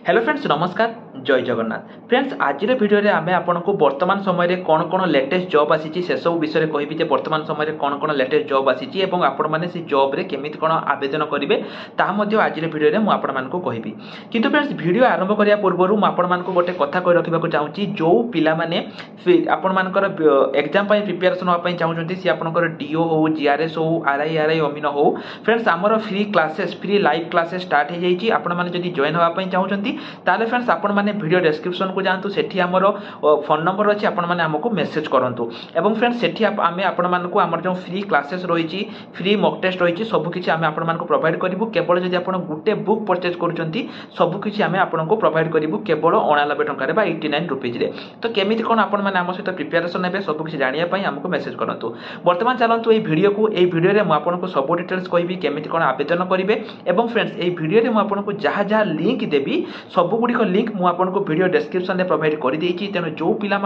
Hello friends नमस्कार जय Jagannath friends आज भिडियो आम आपको वर्तमान समय कौन कौन लेटेस्ट जॉब आसी से सब विषय कहबी वर्तमान समय कौन कौन लेटेस्ट जॉब आसी आपण मैंने से जॉब रे केमिति कौन आवेदन करेंगे ताज आज भिडियो मुझे कहबी किंतु फ्रेंड्स वीडियो आरंभ करने पूर्व मुझे गोटे कथा कही रखा चाहूँगी जो पिलाने आपर एग्जाम प्रिपेरेसन हाँपाई चाहूँगी सी आपंकर डीओ हो जीआरएस हो आरआई अमीन हो फ्रेंड्स आमर free classes free live classes start हो जाइए आपड़ी जॉइन हाँपाई चाहूँगी ताले फ्रेंड्स आपण माने वीडियो डिस्क्रिप्शन को जातु सेठी हमर फोन नंबर अच्छी आपण माने हमको मेसेज करंतु एवं फ्रेंड्स सेठी आमे आपण मानकु हमर जो फ्री क्लासेस रही फ्री मॉक टेस्ट रही सब किछि आमे आपण मानकु प्रोवाइड करिवु केवल जदि आपण गुटे बुक परचेज करूचंती सब किछि आमे आपनको प्रोवाइड करिवु केवल 89 टंका रे बा 89 रुपीज रे तो केमिति कोन आपण माने हम सहित प्रिपरेशन हेबे सब किछि जानिया पई हमको मेसेज करंतु वर्तमान चलंतु ए वीडियो रे मु आपनको सब डिटेल्स कहबी केमिति कोन आवेदन करिवे एवं फ्रेंड्स ए वीडियो रे मु आपनको जहा लिंक देबी सबुगुड़िक लिंक मुझे वीडियो डिस्क्रिप्शन में प्रोवाइड कर देती तेणु जो पिला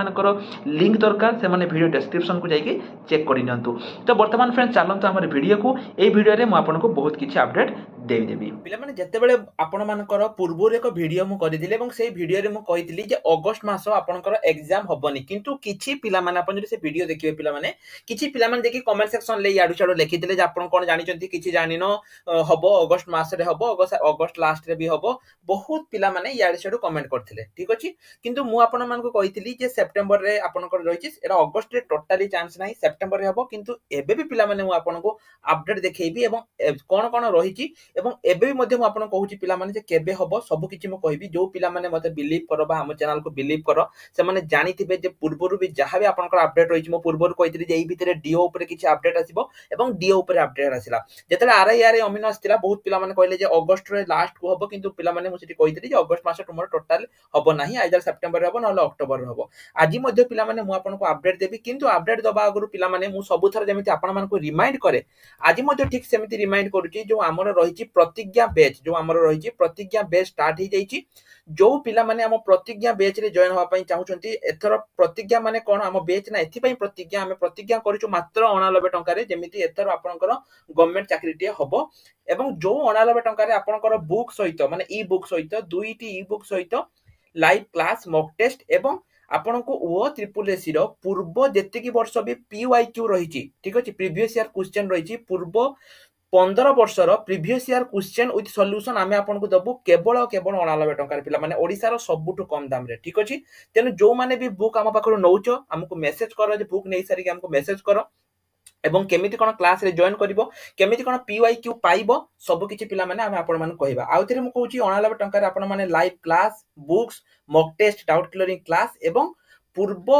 लिंक दरकार से वीडियो डिस्क्रिप्शन को जाके चेक कर नियंतु तो वर्तमान फ्रेंड्स चलते आम वीडियो को ये वीडियो में आपको बहुत किसी अपडेट देवी पिलाने जितेबाला आपणकर पूर्व एक भिडियो मुझे से भिडियो में मुझे अगस्ट मास आपंकर एग्जाम हेनी किंतु किसी पिलाने से भिडियो देखिए पिलाने किसी पिलाने देखिए कमेंट सेक्शन ले याडू छाड़ू लिखिते आप कौन जानते किसी जान हम अगस्ट मसरे हम अगस्ट लास्ट रे भी हम बहुत पिला माने याडे छाडू कमेंट करथिले ठीक अछि किंतु मु आपण मानको कहितली जे सेप्टेम्बर रे आपनकर रहिछि एरा अगस्त रे टोटली चांस नाही सेप्टेम्बर रे हबो किंतु एबे भी पिला माने मु आपनको अपडेट देखैबी एवं कोन कोन रहिछि एवं एबे भी मध्ये मु आपण कहूछि पिला माने जे केबे हबो सब किछि मु कहबी जो पिला माने मते बिलीव करो बा हम चैनल को बिलीव करो से माने जानिथिबे जे पूर्वरु भी जहां भी आपनकर अपडेट रहिछि मु पूर्वरु कहितली जे एई भितरे डीओ ऊपर किछि अपडेट आसीबो एवं डीओ ऊपर अपडेट आसिला जेतले आरआई अमीन आस्तिला बहुत पिला माने कहले जे अगस्त रे लास्ट को हबो किंतु पिला माने मु सेठी कहितली जे अगस्त मास तुमर टोटल हबो नाही आइदर सेप्टेम्बर रे हबो नले अक्टोबर रे हबो आज मध्ये पिला माने मु आपनको अपडेट देबी किंतु अपडेट दबा आगरु पिला माने मु सब थर जेमिति आपण मानको रिमाइंड करे आज मध्ये ठीक सेमिति रिमाइंड करूची जो हमर रहिची प्रतिज्ञा बैच जो हमर रहिची प्रतिज्ञा बैच स्टार्ट ही जाईची जो पिला माने हम प्रतिज्ञा बैच रे जॉइन होवा पई चाहउचंती एथर प्रतिज्ञा माने कोन हम बैच ना एथि पई प्रतिज्ञा हम प्रतिज्ञा करिछु मात्र 89 टंका रे जेमिति एथर आपनकर गवर्नमेंट चाकरीटिए हबो एवं जो 89 टंका रे आपनकर बुक सहित माने ई बुक सहित दुईटी ई बुक सहित लाइव क्लास मॉक टेस्ट एवं आपनको ओ ट्रिपल एसी रो पूर्व जेतिकी वर्ष भी पीवाईक्यू रहिची ठीक अछि प्रीवियस ईयर क्वेश्चन रहिची पूर्व 15 वर्षर previous year question with solution आमे आपनको दबु केवल 89 टंका पिला माने ओडिसा रो सबुठु कम दाम रे ठीक अछि तेनु जो माने भी बुक हम पाखरो नौचो हमको मेसेज करो जे बुक नै सारी हमको मेसेज करो एवं केमिति कोन क्लास रे जॉइन करिवो केमिति कोन पीवाईक्यू पाइबो सब किछि पिला माने हम आपण माने कहबा आउतरे मु कहूची 89 टंका रे आपण माने live class books mock test doubt clearing class एवं पूर्व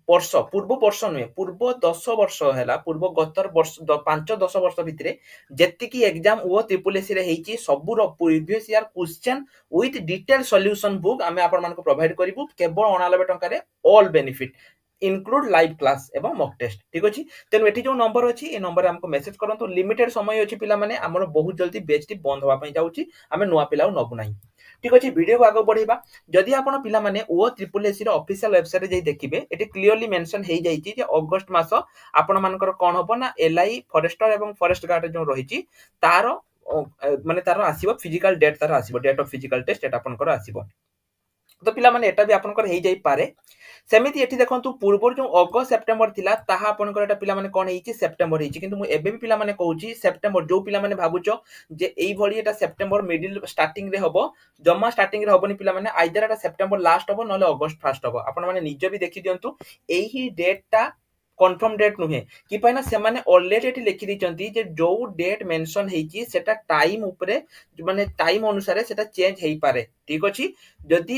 वर्ष नुहे पूर्व 10 वर्ष हैला पूर्व गतर वर्ष 5-10 वर्ष भितरे जेतिकी एग्जाम ओ ट्रिपल एसी रे हेची सबुर previous year question with detail solution book आमे आपण मानको प्रोवाइड करिवु केवल 89 टंका रे all benefit include live class एवं मॉक टेस्ट ठीक अछि तेनु एठी जो नंबर अछि ए नंबर हमको मेसेज करंतु लिमिटेड समय अछि पिला माने हमर बहुत जल्दी बैच टी बंद होवा पई जाउची हमें नुवा पिलाउ नबु नाही ठीक अछि वीडियो को आगे बढ़ेबा जदि आपण पिला माने ओ ट्रिपल एसी रो ऑफिशियल वेबसाइट जे देखिबे एटी क्लियरली मेंशन हेई जाईची जे अगस्त मास आपण मानकर कोन होबो ना एलआई फॉरेस्टर एवं फॉरेस्ट गार्ड जो रहिची तारो माने तारो आसीबो फिजिकल डेट तारो आसीबो डेट ऑफ फिजिकल टेस्ट एटा आपनकर आसीबो तो पिला माने एटा भी आपनकर हेई जाई पारे सेमिति एठी देखंतु पूर्व जो अगस्त सेप्टेम्बर थिला ताहा आपनकर एटा पिला माने कोन हेइची सेप्टेम्बर हेइची किंतु मु एबे भी पिला माने कहूची सेप्टेम्बर जो पिला माने भाबुचो जे एई भली एटा सेप्टेम्बर मिडिल स्टार्टिंग रे हबो जम्मा स्टार्टिंग रे हबोनी पिला माने आइदर एटा सेप्टेम्बर लास्ट हबो नले अगस्त फर्स्ट हबो आपण माने निजे भी देखि दियंतु एही डेटटा कंफर्म डेट नुहे कि पाइना से माने ऑलरेडी एटी लिखि दिचंती जे जो डेट मेंशन हेची सेटा टाइम ऊपरे माने टाइम अनुसार सेटा चेंज हेई पारे ठीक अछि जदि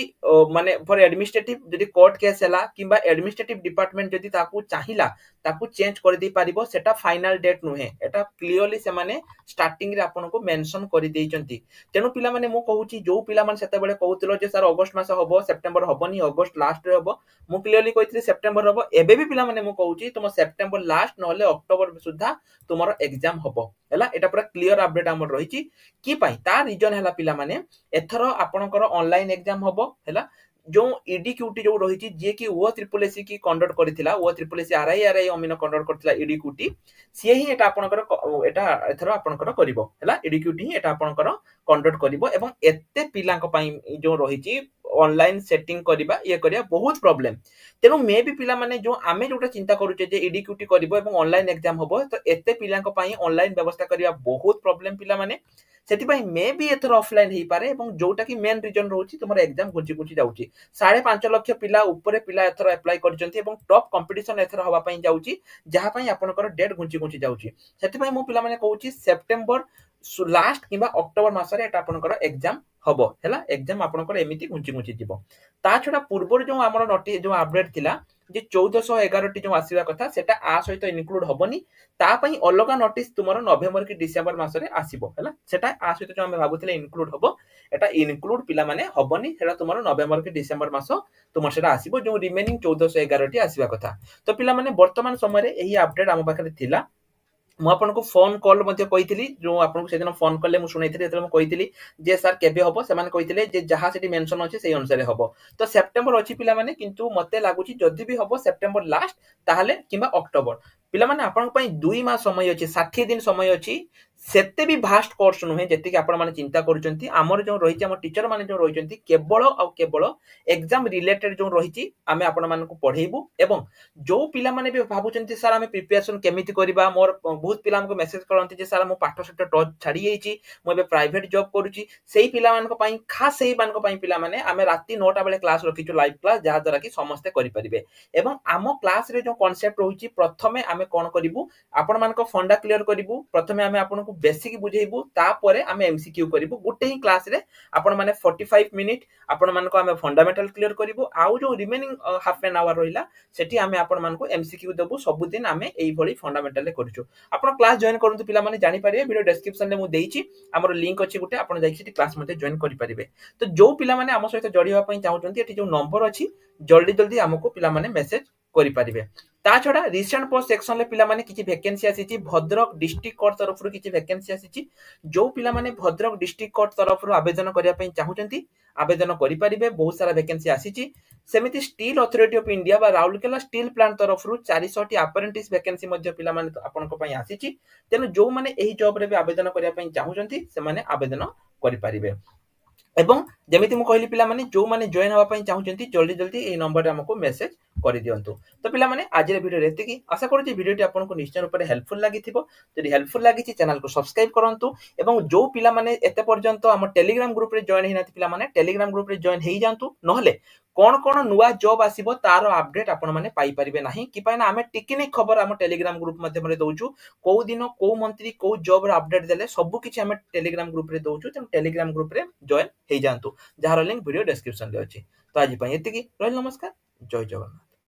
माने फॉर एडमिनिस्ट्रेटिव जदि कोर्ट केस हैला किबा एडमिनिस्ट्रेटिव डिपार्टमेंट जदि ताकू चाहिला ताकू चेंज कर दी पारिबो सेटा फाइनल डेट नुहे एटा क्लियरली से माने स्टार्टिंग रे आपन को मेंशन कर देइचंती तेनु पिला माने मु कहूची जो पिला माने सेते बेले कहउतलो जे सर अगस्त मास हबो सेप्टेम्बर हबोनी अगस्त लास्ट रे हबो मु क्लियरली कहितली सेप्टेम्बर हबो एबे भी पिला माने मु कहूची तुम सेप्टेम्बर लास्ट नले अक्टोबर सुधा तुमरो एग्जाम हबो हैला एटा पूरा क्लियर अपडेट हमर रहिची की पई ता रीजन हैला पिला माने एथरो आपनकर ऑनलाइन एग्जाम हबो हैला जो ईडी क्यूटी जो रही जी कि ओ ट्रिपल एस की कंडक्ट करथिला ओ ट्रिपल एस आरआई अमीन कंडक्ट करथिला ईडी क्यूटी सी ही एटा आपनकर एटा एथरो आपनकर करिवो हला ईडी क्यूटी ही एटा आपनकर कंडक्ट करिवो एवं एते पिलांक पई जो रही ऑनलाइन सेटिंग करबा ये करिया बहुत प्रॉब्लम तेनु मे भी पिला माने जो आमे जोटा चिंता करूचे जे ईडी क्यूटी करिवो एवं ऑनलाइन एग्जाम होबो तो एते पिलांक पई ऑनलाइन व्यवस्था करिया बहुत प्रॉब्लम पिला माने ସେଥିପାଇଁ ମେ ବି ଏଥର ଅଫଲାଇନ ହେଇପାରେ ଏବଂ ଯୋଉଟା କି ମେନ୍ ରିଜନ ରହୁଛି ତୁମର ଏକ୍ଜାମ ଘୁଞ୍ଚି ଘୁଞ୍ଚି ଯାଉଛି 5.5 ଲକ୍ଷ ପିଲା ଉପରେ ପିଲା ଏଥର ଆପ୍ଲାଏ କରିଛନ୍ତି ଏବଂ ଟପ୍ କମ୍ପିଟିସନ ଏଥର ହବା ପାଇଁ ଯାଉଛି ଯାହା ପାଇଁ ଆପଣଙ୍କର ଡେଟ୍ ଘୁଞ୍ଚି ଘୁଞ୍ଚି ଯାଉଛି ସେଥିପାଇଁ ମୁଁ ପିଲାମାନେ କହୁଛି ସେପ୍ଟେମ୍ବର ଲାଷ୍ଟ କିମ୍ବା ଅକ୍ଟୋବର ମାସରେ ଏଟା ଆପଣଙ୍କର ଏକ୍ଜାମ ହବ ହେଲା ଏକ୍ଜାମ ଆପଣଙ୍କର ଏମିତି ଘୁଞ୍ଚି ଘୁଞ୍ଚି ଯିବ ତା ଛଡା ପୂର୍ବରୁ ଯୋଉ ଆମର ଯୋଉ ଆପଡେଟ୍ ଥିଲା ଯେ 1411ଟି ଯୋଉ ଆସିବା କଥା ସେଟା ଆ ସହିତ ଇନକ୍ଲୁଡ ହବନି ତା ପାଇଁ ଅଲଗା ନୋଟିସ୍ ତୁମର ନଭେମ୍ବର କି ଡିସେମ୍ବର ମାସରେ ଆସିବ ହେଲା ସେଟା ଆ ସହିତ ଯୋଉ ଆମେ ଭାବୁଥିଲେ ଇନକ୍ଲୁଡ ହବ এটা ইনক্লুড পিলা মানে হবনি সেটা তোমার নভেম্বর কি ডিসেম্বর মাস তোমার সেটা আসিব যে রিমেনিং 1411টি আসিবা কথা তো পিলা মানে বর্তমান সময়ে এই আপডেট আম পাখে থিলা ମୁଁ ଆପଣଙ୍କୁ ଫୋନ କଲ୍ ମଧ୍ୟ କହିଥିଲି ଯୋଉ ଆପଣଙ୍କୁ ସେଦିନ ଫୋନ କଲେ ମୁଁ ଶୁଣେଇଥିଲି ଯେତେବେଳେ ମୁଁ କହିଥିଲି ଯେ ସାର୍ କେବେ ହବ ସେମାନେ କହିଥିଲେ ଯେ ଯାହା ସେଠି ମେନସନ ଅଛି ସେଇ ଅନୁସାରେ ହବ ତ ସେପ୍ଟେମ୍ବର ଅଛି ପିଲାମାନେ କିନ୍ତୁ ମତେ ଲାଗୁଛି ଯଦି ବି ହବ ସେପ୍ଟେମ୍ବର ଲାଷ୍ଟ ତାହେଲେ କିମ୍ବା ଅକ୍ଟୋବର ପିଲାମାନେ ଆପଣଙ୍କ ପାଇଁ 2 ମାସ ସମୟ ଅଛି 60 ଦିନ ସମୟ ଅଛି ସେତେ ବି ଭାଷ୍ଟ କୋର୍ସ ନୁହେଁ ଯେତିକି ଆପଣ ମାନେ ଚିନ୍ତା କରୁଛନ୍ତି ଆମର ଯୋଉ ରହିଛି ଆମ ଟିଚର ମାନେ ଯୋଉ ରହିଛନ୍ତି କେବଳ ଆଉ କେବଳ ଏକ୍ସାମ ରିଲେଟେଡ ଯୋଉ ରହିଛି ଆମେ ଆପଣ ମାନଙ୍କୁ ପଢେଇବୁ ଏବଂ ଯୋଉ ପିଲାମାନେ ବି ଭାବୁଛନ୍ତି ସାର୍ ଆମେ ପ୍ରିପାରେସନ କେମିତି କରିବା ମୋର ବହୁତ ପିଲାଙ୍କୁ ମେସେଜ କରନ୍ତି ଯେ ସାର୍ ମୁଁ ପାଠ ସହିତ ଟଚ୍ ଛାଡି ଯାଇଛି ମୁଁ ଏବେ ପ୍ରାଇଭେଟ ଜବ କରୁଛି ସେଇ ପିଲାମାନଙ୍କ ପାଇଁ ଖାସ୍ ସେଇ ମାନଙ୍କ ପାଇଁ ପିଲାମାନେ ଆମେ ରାତି 9ଟା ବେଳେ କ୍ଲାସ ରଖିଛୁ ଲାଇଭ କ୍ଲାସ ଯାହା ଦ୍ୱାରା କି ସମସ୍ତେ କରିପାରିବେ ଏବଂ ଆମ କ୍ଲାସରେ ଯୋଉ କନସେପ୍ଟ ରହୁଛି ପ୍ରଥମେ ଆମେ କଣ କରିବୁ ଆପଣ ମାନଙ୍କ ଫଣ୍ଡା କ୍ଲିୟର କରିବୁ ପ୍ରଥମେ ଆମେ ଆପଣଙ୍କୁ ବେସିକ ବୁଝେଇବୁ ତାପରେ ଆମେ ଏମସିକ୍ୟୁ କରିବୁ ଗୋଟେ ହିଁ କ୍ଲାସରେ ଆପଣ ମାନେ 45 ମିନିଟ ଆପଣ ମାନଙ୍କୁ ଆମେ ଫଣ୍ଡାମେଣ୍ଟାଲ କ୍ଲିୟର କରିବୁ ଆଉ ଯୋଉ ରିମେନିଂ ହାଫ ଏନ୍ ଆୱାର ରହିଲା ସେଠି ଆମେ ଆପଣ ମାନଙ୍କୁ ଏମସିକ୍ୟୁ ଦେବୁ ସବୁଦିନ ଆମେ ଏଇଭଳି ଫଣ୍ଡାମେଣ୍ଟାଲ କରୁଛୁ ଆପଣ କ୍ଲାସ ଜଏନ କରନ୍ତୁ ପିଲାମାନେ ଜାଣିପାରିବେ ଭିडिଓ ଡେସ୍କ୍ରିପସନରେ ମୁଁ ଦେଇଛି ଆମର ଲିଙ୍କ ଅଛି ଗୋଟେ ଆପଣ ଯାଇକି ସେଠି କ୍ଲାସ ମଧ୍ୟ ଜଏନ କରିପାରିବେ ତ ଯୋଉ ପିଲାମାନେ ଆମ ସହିତ ଯୋଡ଼ିବା ପାଇଁ ଚାହୁଁଛନ୍ତି ଏଠି ଯୋଉ ନମ୍ବର ଅଛି ଜଲ୍ଦି ଜଲ୍ଦି ଆମକୁ ପିଲାମାନେ ମେସେଜ କରିପାରିବେ ତା ଛଡା ରିସେଣ୍ଟ ପୋଷ୍ଟ ସେକ୍ସନରେ ପିଲାମାନେ କିଛି ଭ୍ୟାକେନ୍ସି ଆସିଛି ଭଦ୍ରକ ଡିଷ୍ଟ୍ରିକ୍ଟ କୋର୍ଟ ତରଫରୁ କିଛି ଭ୍ୟାକେନ୍ସି ଆସିଛି ଯୋଉ ପିଲାମାନେ ଭଦ୍ରକ ଡିଷ୍ଟ୍ରିକ୍ଟ କୋର୍ଟ ତରଫରୁ ଆବେଦନ କରିବା ପାଇଁ ଚାହୁଁଛନ୍ତି ଆବେଦନ କରିପାରିବେ ବହୁତ ସାରା ଭ୍ୟାକେନ୍ସି ଆସିଛି ସେମିତି ଷ୍ଟିଲ୍ ଅଥରିଟି ଅଫ ଇଣ୍ଡିଆ ବା ରାଉରକେଲା ଷ୍ଟିଲ୍ ପ୍ଲାଣ୍ଟ ତରଫରୁ 400ଟି ଆପରେଣ୍ଟିସ୍ ଭ୍ୟାକେନ୍ସି ମଧ୍ୟ ପିଲାମାନେ ଆପଣଙ୍କ ପାଇଁ ଆସିଛି ତେଣୁ ଯୋଉମାନେ ଏହି ଜବରେ ବି ଆବେଦନ କରିବା ପାଇଁ ଚାହୁଁଛନ୍ତି ସେମାନେ ଆବେଦନ କରିପାରିବେ ଏବଂ ଯେମିତି ମୁଁ କହିଲି ପିଲାମାନେ ଯୋଉମାନେ ଜଏନ ହେବା ପାଇଁ ଚାହୁଁଛନ୍ତି ଜଲ୍ଦି ଜଲ୍ଦି ଏହି ନମ୍ବରରେ ଆମକୁ ମେସେଜ କରିଦିଅନ୍ତୁ ତ ପିଲାମାନେ ଆଜିର ଭିଡ଼ିଓରେ ଏତିକି ଆଶା କରୁଛି ଭିଡ଼ିଓଟି ଆପଣଙ୍କୁ ନିଶ୍ଚୟ ରୂପରେ ହେଲ୍ପଫୁଲ ଲାଗିଥିବ ଯଦି ହେଲ୍ପଫୁଲ ଲାଗିଛି ଚ୍ୟାନେଲକୁ ସବସ୍କ୍ରାଇବ କରନ୍ତୁ ଏବଂ ଯୋଉ ପିଲାମାନେ ଏତେ ପର୍ଯ୍ୟନ୍ତ ଆମ ଟେଲିଗ୍ରାମ ଗ୍ରୁପରେ ଜଏନ ହେଇନାହାନ୍ତି ପିଲାମାନେ ଟେଲିଗ୍ରାମ ଗ୍ରୁପରେ ଜଏନ ହେଇଯାନ୍ତୁ ନହେଲେ କଣ କଣ ନୂଆ ଜବ୍ ଆସିବ ତାର ଆପଡେଟ୍ ଆପଣ ମାନେ ପାଇପାରିବେ ନାହିଁ କି ପାଇଁ ନା ଆମେ ଟିକିନିକ ଖବର ଆମ ଟେଲିଗ୍ରାମ ଗ୍ରୁପ ମାଧ୍ୟମରେ ଦଉଛୁ କୋଉ ଦିନ କୋଉ ମନ୍ତ୍ରୀ କୋଉ ଜବ୍ ର ଆପଡେଟ୍ ଦେଲେ ସବୁ କିଛି ଆମେ ଟେଲିଗ୍ରାମ ଗ୍ରୁପରେ ଦଉଛୁ ତେଣୁ ଟେଲିଗ୍ରାମ ଗ୍ରୁପରେ ଜଏନ ହେଇଯାନ୍ତୁ ଯାହାର ଲିଙ୍କ ଭିଡ଼ିଓ ଡେସ୍କ୍ରିପସନରେ ଅଛି ତ ଆଜି ପାଇଁ ଏତିକି ରହିଲି ନମସ୍କାର ଜୟ ଜଗନ୍ନାଥ।